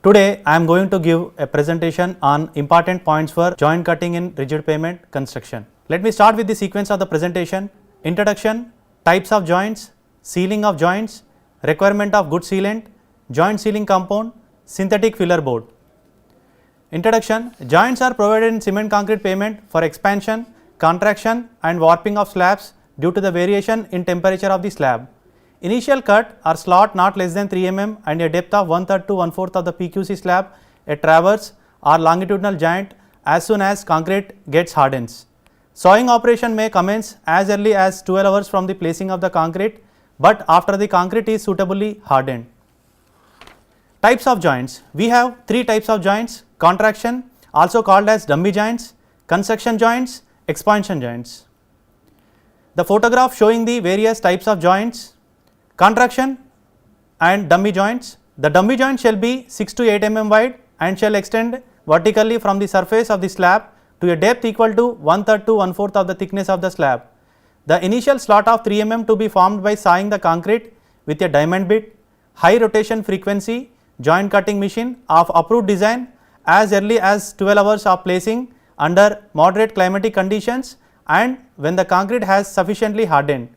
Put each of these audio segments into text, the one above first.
Today I am going to give a presentation on important points for joint cutting in rigid pavement construction. Let me start with the sequence of the presentation: introduction, types of joints, sealing of joints, requirement of good sealant, joint sealing compound, synthetic filler board. Introduction: joints are provided in cement concrete pavement for expansion, contraction and warping of slabs due to the variation in temperature of the slab. Initial cut or slot not less than 3 mm and a depth of 1/3 to 1/4 of the PQC slab, a traverse or longitudinal joint as soon as concrete gets hardens. Sawing operation may commence as early as 12 hours from the placing of the concrete, but after the concrete is suitably hardened. Types of joints: we have 3 types of joints: contraction, also called as dummy joints, construction joints, expansion joints. The photograph showing the various types of joints. Contraction and dummy joints. The dummy joint shall be 6 to 8 mm wide and shall extend vertically from the surface of the slab to a depth equal to 1/3 to 1/4 of the thickness of the slab. The initial slot of 3 mm to be formed by sawing the concrete with a diamond bit, high rotation frequency joint cutting machine of approved design as early as 12 hours of placing under moderate climatic conditions and when the concrete has sufficiently hardened.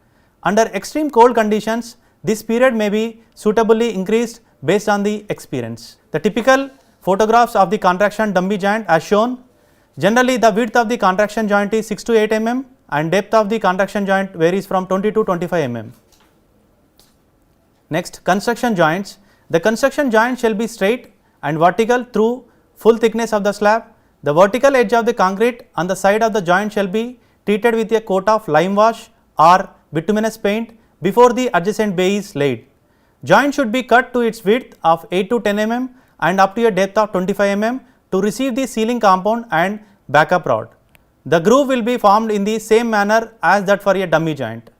Under extreme cold conditions, this period may be suitably increased based on the experience. The typical photographs of the contraction dummy joint as shown. Generally, the width of the contraction joint is 6 to 8 mm and depth of the contraction joint varies from 20 to 25 mm. Next, construction joints. The construction joint shall be straight and vertical through full thickness of the slab. The vertical edge of the concrete on the side of the joint shall be treated with a coat of lime wash or bituminous paint before the adjacent bay is laid. Joint should be cut to its width of 8 to 10 mm and up to a depth of 25 mm to receive the sealing compound and backup rod. The groove will be formed in the same manner as that for a dummy joint.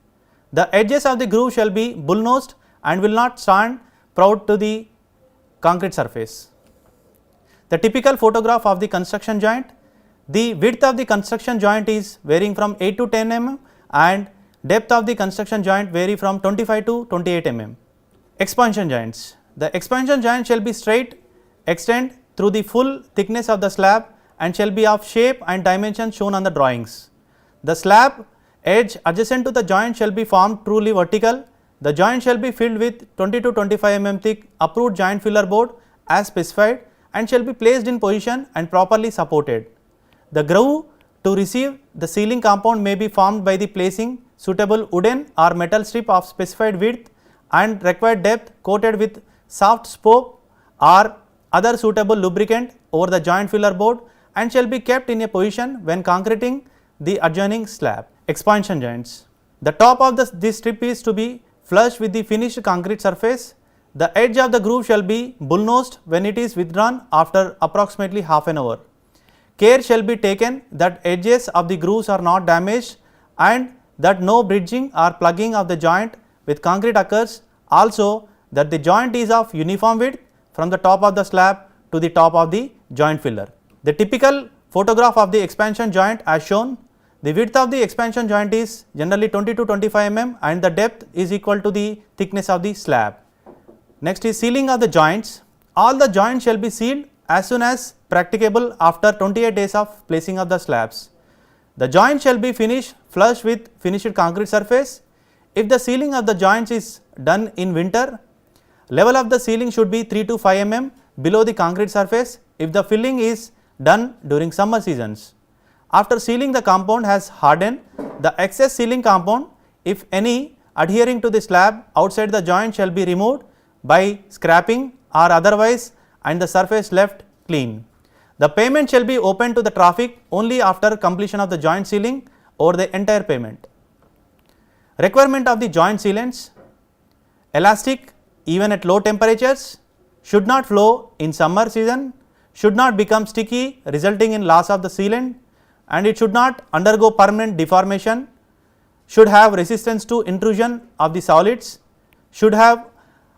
The edges of the groove shall be bull-nosed and will not stand proud to the concrete surface. The typical photograph of the construction joint. The width of the construction joint is varying from 8 to 10 mm and depth of the construction joint vary from 25 to 28 mm. Expansion joints. The expansion joint shall be straight, extend through the full thickness of the slab and shall be of shape and dimensions shown on the drawings. The slab edge adjacent to the joint shall be formed truly vertical. The joint shall be filled with 20 to 25 mm thick approved joint filler board as specified and shall be placed in position and properly supported. The groove to receive the sealing compound may be formed by the placing suitable wooden or metal strip of specified width and required depth coated with soft spoke or other suitable lubricant over the joint filler board and shall be kept in a position when concreting the adjoining slab. Expansion joints. The top of this strip is to be flush with the finished concrete surface. The edge of the groove shall be bull-nosed when it is withdrawn after approximately half an hour. Care shall be taken that edges of the grooves are not damaged and that no bridging or plugging of the joint with concrete occurs, also that the joint is of uniform width from the top of the slab to the top of the joint filler. The typical photograph of the expansion joint as shown. The width of the expansion joint is generally 20 to 25 mm and the depth is equal to the thickness of the slab. Next is sealing of the joints. All the joints shall be sealed as soon as practicable after 28 days of placing of the slabs. The joint shall be finished flush with finished concrete surface. If the sealing of the joints is done in winter, level of the sealing should be 3 to 5 mm below the concrete surface if the filling is done during summer seasons. After sealing the compound has hardened, the excess sealing compound, if any, adhering to the slab outside the joint shall be removed by scraping or otherwise and the surface left clean. The pavement shall be open to the traffic only after completion of the joint sealing over the entire pavement. Requirement of the joint sealants: elastic even at low temperatures, should not flow in summer season, should not become sticky resulting in loss of the sealant and it should not undergo permanent deformation, should have resistance to intrusion of the solids, should have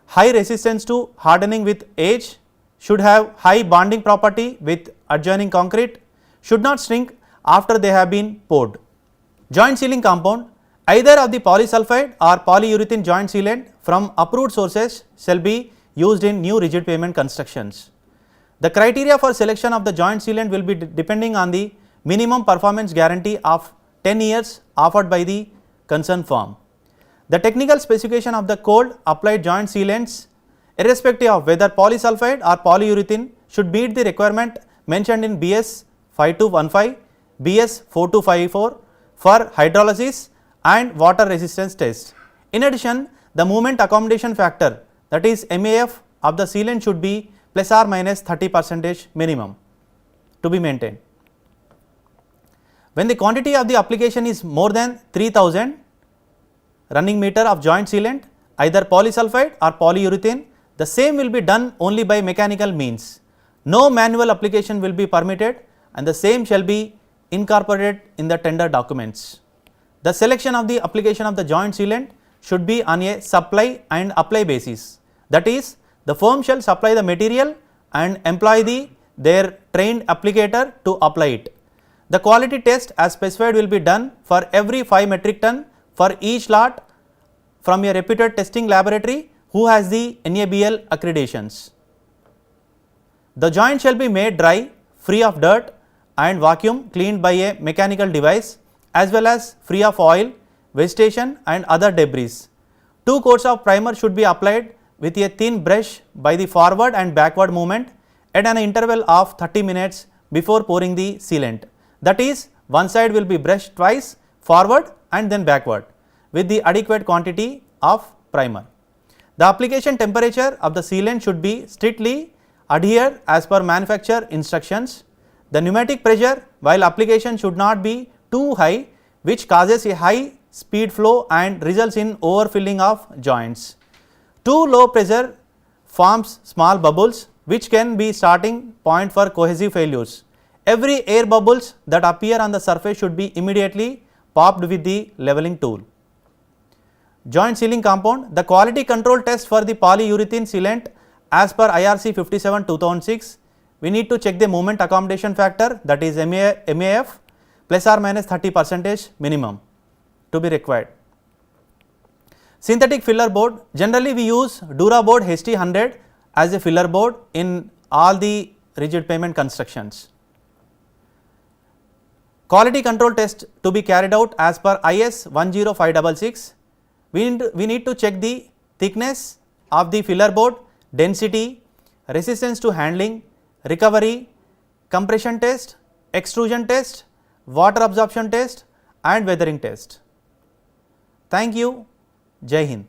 high resistance to hardening with age, should have high bonding property with adjoining concrete, should not shrink after they have been poured. Joint sealing compound: either of the polysulfide or polyurethane joint sealant from approved sources shall be used in new rigid pavement constructions. The criteria for selection of the joint sealant will be depending on the minimum performance guarantee of 10 years offered by the concerned firm. The technical specification of the cold applied joint sealants, irrespective of whether polysulfide or polyurethane, should meet the requirement mentioned in BS 5215, BS 4254 for hydrolysis and water resistance test. In addition, the movement accommodation factor, that is MAF, of the sealant should be plus or minus 30% minimum to be maintained. When the quantity of the application is more than 3000 running meter of joint sealant, either polysulfide or polyurethane, the same will be done only by mechanical means. No manual application will be permitted and the same shall be incorporated in the tender documents. The selection of the application of the joint sealant should be on a supply and apply basis. That is, the firm shall supply the material and employ their trained applicator to apply it. The quality test as specified will be done for every 5 metric ton for each lot from a reputed testing laboratory who has the NABL accreditations. The joint shall be made dry, free of dirt and vacuum cleaned by a mechanical device, as well as free of oil, vegetation and other debris. 2 coats of primer should be applied with a thin brush by the forward and backward movement at an interval of 30 minutes before pouring the sealant. That is, one side will be brushed twice, forward and then backward, with the adequate quantity of primer. The application temperature of the sealant should be strictly adhered as per manufacturer instructions. The pneumatic pressure while application should not be too high, which causes a high speed flow and results in overfilling of joints. Too low pressure forms small bubbles, which can be starting point for cohesive failures. Every air bubbles that appear on the surface should be immediately popped with the leveling tool. Joint sealing compound. The quality control test for the polyurethane sealant as per IRC 57/2006, we need to check the movement accommodation factor, that is MAF, plus or minus 30% minimum to be required. Synthetic filler board. Generally we use Duraboard HT100 as a filler board in all the rigid pavement constructions. Quality control test to be carried out as per IS 10566. We need to check the thickness of the filler board, density, resistance to handling, recovery, compression test, extrusion test, water absorption test and weathering test. Thank you. Jai Hind.